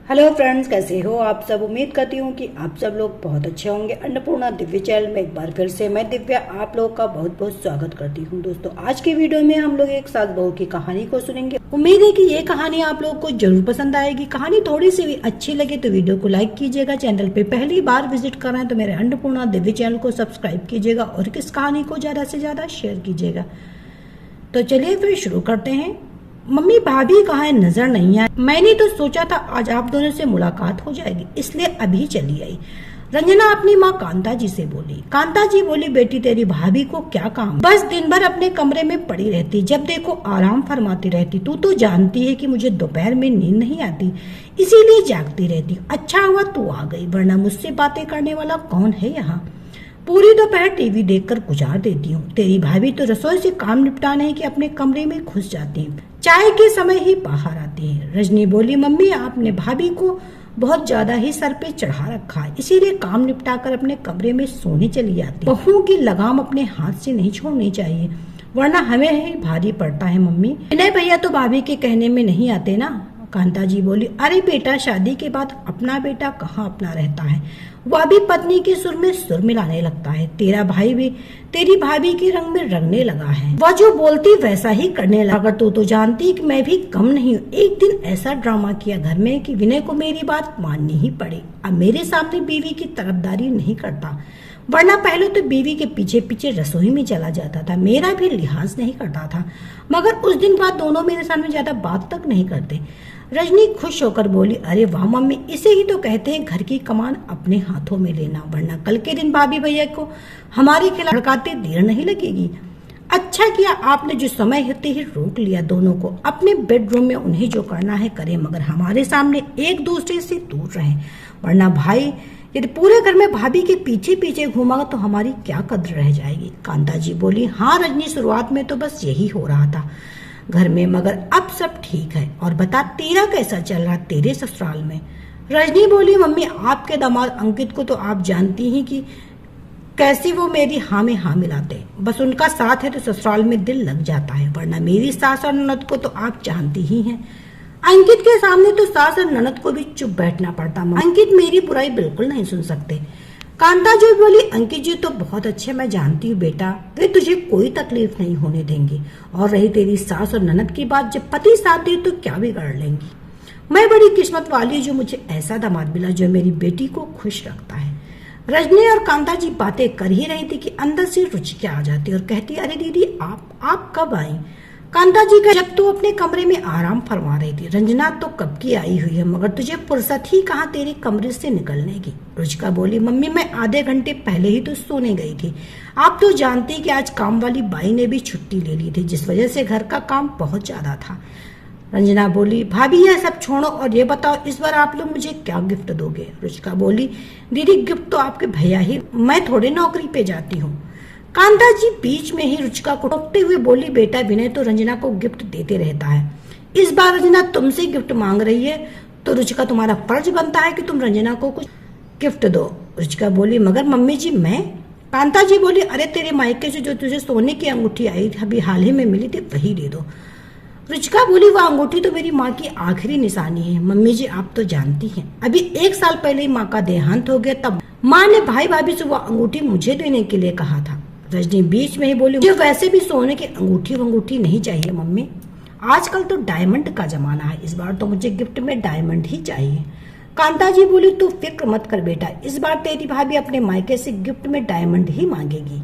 Hello friends, कैसे हो आप सब। उम्मीद करती हूँ कि आप सब लोग बहुत अच्छे होंगे। अन्नपूर्णा दिव्य चैनल में एक बार फिर से मैं दिव्या आप लोग का बहुत बहुत स्वागत करती हूँ। दोस्तों, आज की वीडियो में हम लोग एक सास बहू की कहानी को सुनेंगे। उम्मीद है कि ये कहानी आप लोग को जरूर पसंद आएगी। कहानी थोड़ी सी भी अच्छी लगे तो वीडियो को लाइक कीजिएगा। चैनल पे पहली बार विजिट कर रहे हैं तो मेरे अन्नपूर्णा दिव्य चैनल को सब्सक्राइब कीजिएगा और इस कहानी को ज्यादा से ज्यादा शेयर कीजिएगा। तो चलिए फिर शुरू करते हैं। मम्मी भाभी कहाँ है, नजर नहीं आई। मैंने तो सोचा था आज आप दोनों से मुलाकात हो जाएगी, इसलिए अभी चली आई। रंजना अपनी माँ कांता जी से बोली। कांता जी बोली, बेटी तेरी भाभी को क्या काम, बस दिन भर अपने कमरे में पड़ी रहती, जब देखो आराम फरमाती रहती। तू तो जानती है कि मुझे दोपहर में नींद नहीं आती, इसीलिए जागती रहती। अच्छा हुआ तू आ गई, वरना मुझसे बातें करने वाला कौन है यहाँ। पूरी दोपहर टीवी देखकर गुजार देती हूँ। तेरी भाभी तो रसोई से काम निपटाने के अपने कमरे में घुस जाती है, चाय के समय ही बाहर आती है। रजनी बोली, मम्मी आपने भाभी को बहुत ज्यादा ही सर पे चढ़ा रखा है, इसीलिए काम निपटाकर अपने कमरे में सोने चली जाती। बहू की लगाम अपने हाथ से नहीं छोड़नी चाहिए, वरना हमें ही भारी पड़ता है। मम्मी विनय भैया तो भाभी के कहने में नहीं आते ना। कांता जी बोली, अरे बेटा, शादी के बाद अपना बेटा कहाँ अपना रहता है, वह भी पत्नी के सुर में सुर मिलाने लगता है। तेरा भाई भी तेरी भाभी के रंग में रंगने लगा है, वह जो बोलती वैसा ही करने लगा। तू तो जानती कि मैं भी कम नहीं हूँ। एक दिन ऐसा ड्रामा किया घर में कि विनय को मेरी बात माननी ही पड़ी। अब मेरे सामने बीवी की तरफदारी नहीं करता, वरना पहले तो बीवी के पीछे पीछे रसोई में चला जाता था, मेरा भी लिहाज नहीं करता था। मगर उस दिन बाद दोनों मेरे सामने ज्यादा बात तक नहीं करते। रजनी खुश होकर बोली, अरे वाह मम्मी, इसे ही तो कहते हैं घर की कमान अपने हाथों में लेना, वरना कल के दिन भाभी भैया को हमारे खिलाफ भड़काते देर नहीं लगेगी। अच्छा किया आपने जो समय होते ही रोक लिया दोनों को। अपने बेडरूम में उन्हें जो करना है करें, मगर हमारे सामने एक दूसरे से दूर रहें, वरना भाई यदि पूरे घर में भाभी के पीछे पीछे घूमा तो हमारी क्या कद्र रह जाएगी। कांता जी बोली, हाँ रजनी, शुरुआत में तो बस यही हो रहा था घर में, मगर अब सब ठीक है। और बता, तेरा कैसा चल रहा तेरे ससुराल में। रजनी बोली, मम्मी आपके दामाद अंकित को तो आप जानती ही कि कैसी वो मेरी हाँ में हाँ मिलाते, बस उनका साथ है तो ससुराल में दिल लग जाता है, वरना मेरी सास और ननद को तो आप जानती ही हैं। अंकित के सामने तो सास और ननद को भी चुप बैठना पड़ता। अंकित मेरी बुराई बिल्कुल नहीं सुन सकते। कांता जी बोली, अंकित जी तो बहुत अच्छे, मैं जानती हूँ बेटा, वे तुझे कोई तकलीफ नहीं होने देंगे। और रही तेरी सास और ननद की बात, जब पति साथ दे तो क्या बिगाड़ लेंगी। मैं बड़ी किस्मत वाली जो मुझे ऐसा दामाद मिला जो मेरी बेटी को खुश रखता है। रजनी और कांता जी बातें कर ही रही थी कि अंदर से रुचिका आ जाती और कहती, अरे दीदी आप कब आई। कांता जी का, जब तू अपने कमरे में आराम फरमा रही थी। रंजना तो कब की आई हुई है, मगर तुझे फुर्सत ही कहाँ तेरे कमरे से निकलने की। रुचिका बोली, मम्मी मैं आधे घंटे पहले ही तो सोने गई थी। आप तो जानती कि आज काम वाली बाई ने भी छुट्टी ले ली थी, जिस वजह से घर का काम बहुत ज्यादा था। रंजना बोली, भाभी यह सब छोड़ो और ये बताओ इस बार आप लोग मुझे क्या गिफ्ट दोगे। रुचिका बोली, दीदी गिफ्ट तो आपके भैया ही, मैं थोड़े नौकरी पे जाती हूँ। कांता जी बीच में ही रुचिका को टोकते हुए बोली, बेटा विनय तो रंजना को गिफ्ट देते रहता है, इस बार रंजना तुमसे गिफ्ट मांग रही है तो रुचिका तुम्हारा फर्ज बनता है कि तुम रंजना को कुछ गिफ्ट दो। रुचिका बोली, मगर मम्मी जी मैं। कांता जी बोली, अरे तेरे मायके से जो तुझे सोने की अंगूठी आई थी अभी हाल ही में मिली थी वही दे दो। रुचिका बोली, वह अंगूठी तो मेरी माँ की आखिरी निशानी है। मम्मी जी आप तो जानती हैं, अभी 1 साल पहले ही माँ का देहांत हो गया, तब माँ ने भाई भाभी से वह अंगूठी मुझे देने के लिए कहा था। रजनी बीच में ही बोली, मुझे वैसे भी सोने की अंगूठी नहीं चाहिए मम्मी, आजकल तो डायमंड का जमाना है, इस बार तो मुझे गिफ्ट में डायमंड ही चाहिए। कांता जी बोली, तू फिक्र मत कर बेटा, इस बार तेरी भाभी अपने मायके से गिफ्ट में डायमंड ही मांगेगी।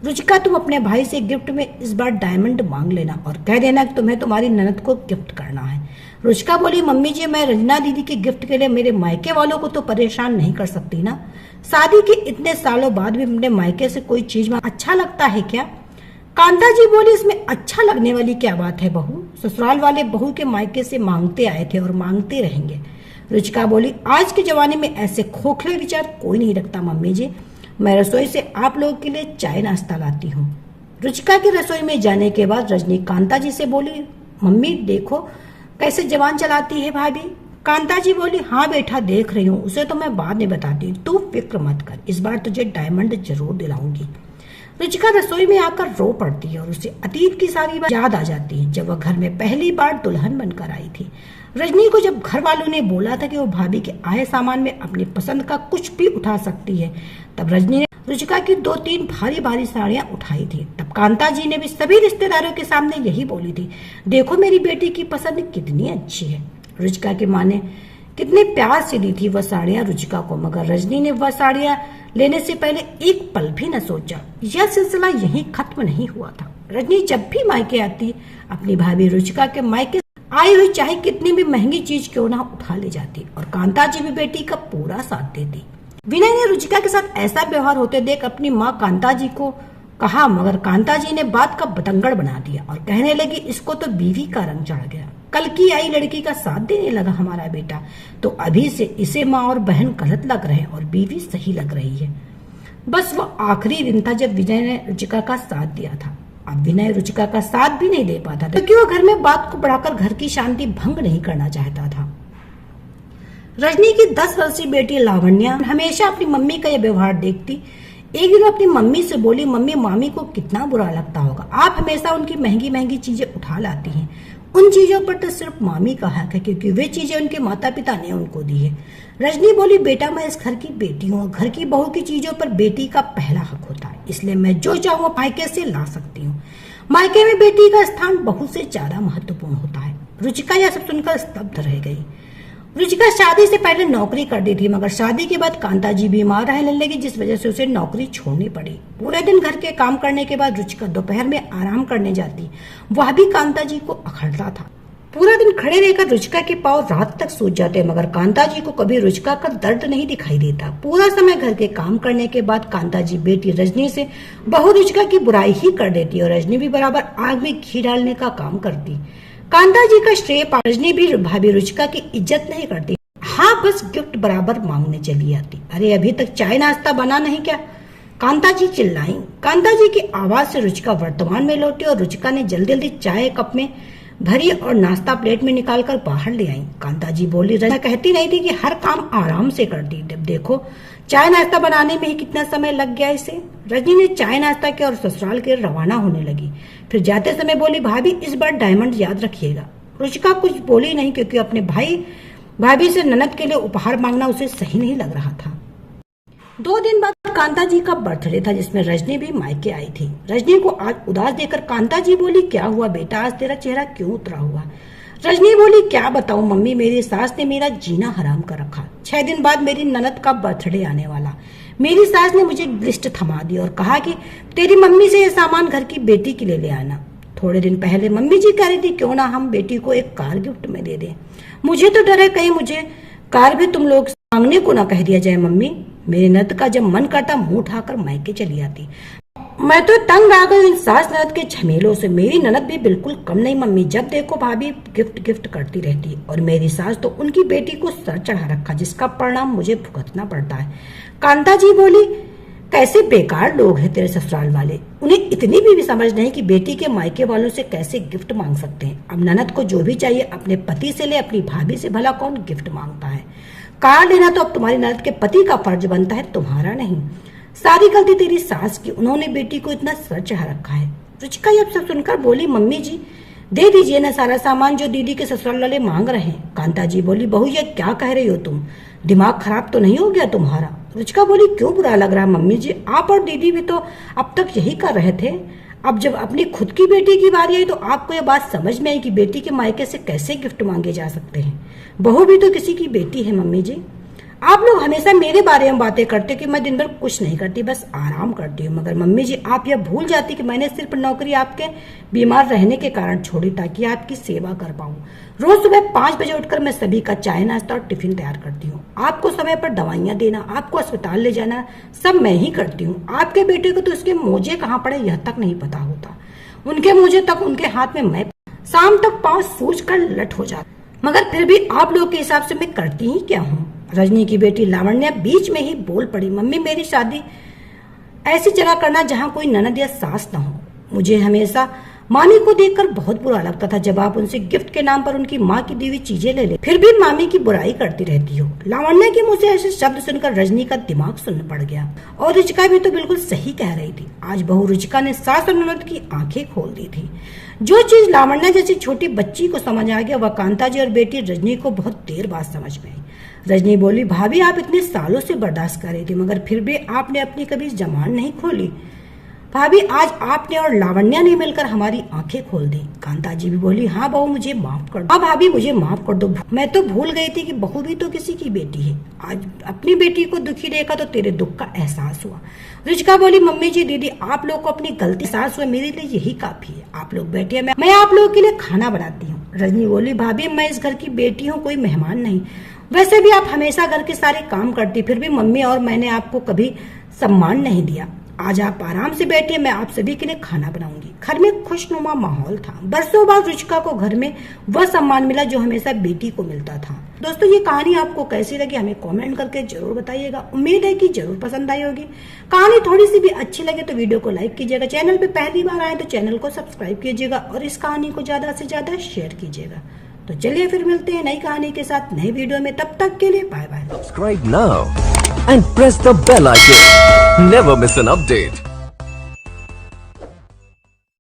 रुचिका तुम अपने भाई से गिफ्ट में इस बार डायमंड मांग लेना और कह देना कि तुम्हें तुम्हारी ननद को गिफ्ट करना है। रुचिका बोली, मम्मी जी मैं रंजना दीदी के गिफ्ट के लिए मेरे मायके वालों को तो परेशान नहीं कर सकती ना, शादी के इतने सालों बाद भी अपने मायके से कोई चीज अच्छा लगता है क्या। कांता जी बोली, इसमें अच्छा लगने वाली क्या बात है बहू, ससुराल वाले बहू के मायके से मांगते आए थे और मांगते रहेंगे। रुचिका बोली, आज के जमाने में ऐसे खोखले विचार कोई नहीं रखता मम्मी जी, मैं रसोई से आप लोगों के लिए चाय नाश्ता लाती हूँ। रुचिका की रसोई में जाने के बाद रजनी कांता जी से बोली, मम्मी देखो कैसे जवान चलाती है भाभी। कांता जी बोली, हाँ बेटा देख रही हूँ, उसे तो मैं बाद में बताती हूँ, तू फिक्र मत कर, इस बार तुझे डायमंड जरूर दिलाऊंगी। रुचिका रसोई में आकर रो पड़ती है और उसे अतीत की सारी बात याद आ जाती है, जब वह घर में पहली बार दुल्हन बनकर आई थी। रजनी को जब घर वालों ने बोला था कि वो भाभी के आए सामान में अपनी पसंद का कुछ भी उठा सकती है, तब रजनी ने रुचिका की 2-3 भारी भारी साड़ियां उठाई थी। तब कांता जी ने भी सभी रिश्तेदारों के सामने यही बोली थी, देखो मेरी बेटी की पसंद कितनी अच्छी है। रुचिका की माँ ने कितने प्यार से दी थी वह साड़ियां रुचिका को, मगर रजनी ने वह साड़ियां लेने से पहले एक पल भी न सोचा। यह सिलसिला यहीं खत्म नहीं हुआ था। रजनी जब भी मायके आती, अपनी भाभी रुचिका के मायके आई हुई चाहे कितनी भी महंगी चीज क्यों ना उठा ले जाती, और कांता जी भी बेटी का पूरा साथ देती। विनय ने रुचिका के साथ ऐसा व्यवहार होते देख अपनी माँ कांता जी को कहा, मगर कांता जी ने बात का बतंगड़ बना दिया और कहने लगी, इसको तो बीवी का रंग चढ़ गया, कल की आई लड़की का साथ देने लगा हमारा बेटा, तो अभी से इसे माँ और बहन गलत लग रहे हैं और बीवी सही लग रही है। बस वो आखिरी दिन था जब विनय ने रुचिका का साथ दिया था। अब विनय रुचिका का साथ भी नहीं दे पाता था, क्योंकि वो घर में बात को बढ़ाकर घर की शांति भंग नहीं करना चाहता था। रजनी की 10 वर्षीय बेटी लावण्या हमेशा अपनी मम्मी का यह व्यवहार देखती। एक दिन अपनी मम्मी से बोली, मम्मी मामी को कितना बुरा लगता होगा, आप हमेशा उनकी महंगी महंगी चीजें उठा लाती हैं। उन चीजों पर तो सिर्फ मामी का हक है, क्योंकि वे चीजें उनके माता पिता ने उनको दी है। रजनी बोली, बेटा मैं इस घर की बेटी हूँ, घर की बहू की चीजों पर बेटी का पहला हक होता है, इसलिए मैं जो चाहूँ मायके से ला सकती हूँ। मायके में बेटी का स्थान बहुत से ज्यादा महत्वपूर्ण होता है। रुचिका यह सब सुनकर स्तब्ध रह गई। रुचिका शादी से पहले नौकरी करती थी, मगर शादी के बाद कांता जी बीमार रहने लगी, जिस वजह से उसे नौकरी छोड़नी पड़ी। पूरे दिन घर के काम करने के बाद रुचिका दोपहर में आराम करने जाती, वह भी कांता जी को अखड़ता था। पूरा दिन खड़े रहकर रुचिका के पांव रात तक सूज जाते, मगर कांता जी को कभी रुचिका का दर्द नहीं दिखाई देता। पूरा समय घर के काम करने के बाद कांता जी बेटी रजनी से बहु रुचिका की बुराई ही कर देती और रजनी भी बराबर आग में घी डालने का काम करती। कांता जी का श्रेय रजनी भी भाभी रुचिका की इज्जत नहीं करती। हाँ, बस गिफ्ट बराबर मांगने चली आती। अरे अभी तक चाय नाश्ता बना नहीं क्या? कांता जी चिल्लाई। कांता जी की आवाज से रुचिका वर्तमान में लौटी और रुचिका ने जल्दी जल्दी चाय कप में भरी और नाश्ता प्लेट में निकालकर बाहर ले आई। कांता जी बोली, रजना कहती नहीं थी कि हर काम आराम से करती, देखो चाय नाश्ता बनाने में ही कितना समय लग गया इसे। रजनी ने चाय नाश्ता किया और ससुराल के रवाना होने लगी। फिर जाते समय बोली, भाभी इस बार डायमंड याद रखिएगा। रुचिका कुछ बोली नहीं, क्योंकि अपने भाभी से ननद के लिए उपहार मांगना उसे सही नहीं लग रहा था। 2 दिन बाद कांता जी का बर्थडे था, जिसमें रजनी भी मायके आई थी। रजनी को आज उदास देखकर कांता जी बोली, क्या हुआ बेटा, आज तेरा चेहरा क्यों उतरा हुआ? रजनी बोली, क्या बताऊं मम्मी, मेरी सास ने मेरा जीना हराम कर रखा। 6 दिन बाद मेरी ननद का बर्थडे आने वाला। मेरी सास ने मुझे लिस्ट थमा दी और कहा कि तेरी मम्मी से ये सामान घर की बेटी के लिए ले आना। थोड़े दिन पहले मम्मी जी कह रही थी क्यों ना हम बेटी को एक कार गिफ्ट में दे दें। मुझे तो डर है कहीं मुझे कार भी तुम लोग मांगने को ना कह दिया जाए। मम्मी, मेरी ननद का जब मन करता मुंह उठाकर मायके चली आती। मैं तो तंग आ गई इन सास ननद के झमेलों से। मेरी ननद भी बिल्कुल कम नहीं मम्मी, जब देखो भाभी गिफ्ट करती रहती है, और मेरी सास तो उनकी बेटी को सर चढ़ा रखा, जिसका परिणाम मुझे भुगतना पड़ता है। कांता जी बोली, कैसे बेकार लोग हैं तेरे ससुराल वाले, उन्हें इतनी भी समझ नहीं कि बेटी के मायके वालों से कैसे गिफ्ट मांग सकते हैं। अब ननद को जो भी चाहिए अपने पति से ले, अपनी भाभी से भला कौन गिफ्ट मांगता है। कार लेना तो अब तुम्हारी ननद के पति का फर्ज बनता है, तुम्हारा नहीं। सारी गलती तेरी सास की, उन्होंने बेटी को इतना सर चढ़ा रखा है। रुचिका ये सब सुनकर बोली, मम्मी जी दे दीजिए ना सारा सामान जो दीदी के ससुराल वाले मांग रहे हैं। कांता जी बोली, बहू ये क्या कह रही हो तुम, दिमाग खराब तो नहीं हो गया तुम्हारा? रुचिका बोली, क्यों बुरा लग रहा है मम्मी जी, आप और दीदी भी तो अब तक यही कर रहे थे। अब जब अपनी खुद की बेटी की बारी आई तो आपको ये बात समझ में आई कि बेटी के मायके से कैसे गिफ्ट मांगे जा सकते हैं। बहू भी तो किसी की बेटी है मम्मी जी। आप लोग हमेशा मेरे बारे में बातें करते कि मैं दिन भर कुछ नहीं करती, बस आराम करती हूँ, मगर मम्मी जी आप यह भूल जाती कि मैंने सिर्फ नौकरी आपके बीमार रहने के कारण छोड़ी ताकि आपकी सेवा कर पाऊँ। रोज सुबह 5 बजे उठकर मैं सभी का चाय नाश्ता और टिफिन तैयार करती हूँ। आपको समय पर दवाइयाँ देना, आपको अस्पताल ले जाना सब मैं ही करती हूँ। आपके बेटे को तो उसके मोजे कहाँ पड़े यह तक नहीं पता होता। उनके मोजे तक उनके हाथ में मैं शाम तक पाँव सूज कर लट हो जाता, मगर फिर भी आप लोग के हिसाब से मैं करती ही क्या हूँ। रजनी की बेटी लावण्या बीच में ही बोल पड़ी, मम्मी मेरी शादी ऐसी जगह करना जहाँ कोई ननद या सास न हो। मुझे हमेशा मामी को देखकर बहुत बुरा लगता था जब आप उनसे गिफ्ट के नाम पर उनकी माँ की दी हुई चीजें ले ले, फिर भी मामी की बुराई करती रहती हो। लावण्या के मुंह से ऐसे शब्द सुनकर रजनी का दिमाग सुन्न पड़ गया और रुचिका भी तो बिल्कुल सही कह रही थी। आज बहू रुचिका ने सास और ननद की आंखें खोल दी थी। जो चीज लावण्या जैसी छोटी बच्ची को समझ आ गया वह कांता जी और बेटी रजनी को बहुत देर बाद समझ में आई। रजनी बोली, भाभी आप इतने सालों से बर्दाश्त कर रही थी मगर फिर भी आपने अपनी कभी जबान नहीं खोली। भाभी आज आपने और लावण्या ने मिलकर हमारी आंखें खोल दी। कांता जी भी बोली, हाँ बहू मुझे माफ कर दो। हाँ भाभी मुझे माफ कर दो, मैं तो भूल गई थी कि बहू भी तो किसी की बेटी है। आज अपनी बेटी को दुखी देखा तो तेरे दुख का एहसास हुआ। रुचिका बोली, मम्मी जी दीदी आप लोग को अपनी गलती एहसास हुआ, मेरे लिए यही काफी है। आप लोग बैठिए, मैं आप लोगों के लिए खाना बनाती हूँ। रजनी बोली, भाभी मैं इस घर की बेटी हूँ, कोई मेहमान नहीं। वैसे भी आप हमेशा घर के सारे काम करती, फिर भी मम्मी और मैंने आपको कभी सम्मान नहीं दिया। आज आप आराम से बैठिए, मैं आप सभी के लिए खाना बनाऊंगी। घर में खुशनुमा माहौल था। बरसों बाद रुचिका को घर में वह सम्मान मिला जो हमेशा बेटी को मिलता था। दोस्तों ये कहानी आपको कैसी लगी हमें कमेंट करके जरूर बताइएगा। उम्मीद है कि जरूर पसंद आई होगी। कहानी थोड़ी सी भी अच्छी लगे तो वीडियो को लाइक कीजिएगा। चैनल पे पहली बार आए तो चैनल को सब्सक्राइब कीजिएगा और इस कहानी को ज्यादा से ज्यादा शेयर कीजिएगा। तो चलिए फिर मिलते हैं नई कहानी के साथ नए वीडियो में। तब तक के लिए bye bye. Subscribe now and press the bell icon. Never miss an update.